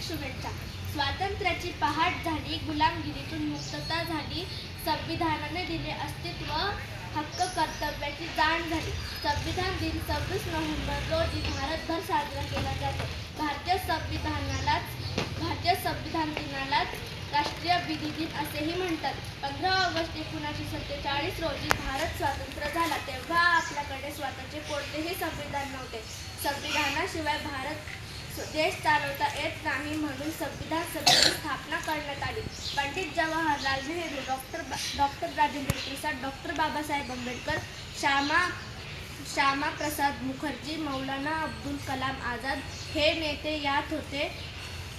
शुभेच्छा. स्वातंत्र्याची पहाट झाली, गुलामगिरीतून मुक्तता झाली, संविधानाने दिले अस्तित्व, हक्क कर्तव्याची जाण झाली. संविधान दिन 26 नोव्हेंबर रोजी भारतभर साजरा केला जातो. भारतीय संविधान दिनालाच राष्ट्रीय विधी दिन असेही म्हणतात. 15 ऑगस्ट 1947 रोजी भारत स्वतंत्र झाला. तेव्हा आपल्याकडे स्वतःचे कोणतेही संविधान नव्हते. संविधानाशिवाय भारत देश चालवता येत नाही, म्हणून संविधान सभेची स्थापना करण्यात आली. पंडित जवाहरलाल नेहरू, डॉक्टर राजेंद्र प्रसाद, डॉक्टर बाबासाहेब आंबेडकर, श्यामा प्रसाद मुखर्जी, मौलाना अब्दुल कलाम आझाद हे नेते यात होते.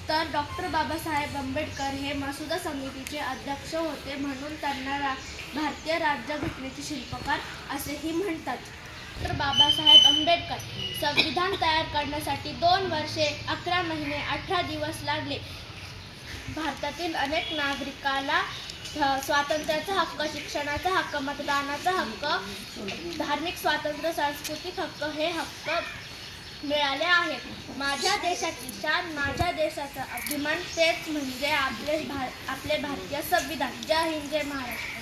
तर डॉक्टर बाबासाहेब आंबेडकर हे मसुदा समितीचे अध्यक्ष होते, म्हणून त्यांना भारतीय राज्यघटनेचे शिल्पकार असेही म्हणतात. डॉक्टर बाबासाहेब आंबेडकर संविधान तयार करण्यासाठी 2 वर्षे 11 महिने 18 दिवस लागले. भारतातील अनेक नागरिकाला स्वातंत्र्याचा हक्क, शिक्षणाचा हक्क, मतदानाचा हक्क, धार्मिक स्वातंत्र्य, सांस्कृतिक हक्क हे हक्क मिळाले आहेत. माझ्या देशाची शान, माझ्या देशाचा अभिमान तेच म्हणजे आपले भारतीय संविधान. जय हिंद, जय महाराष्ट्र.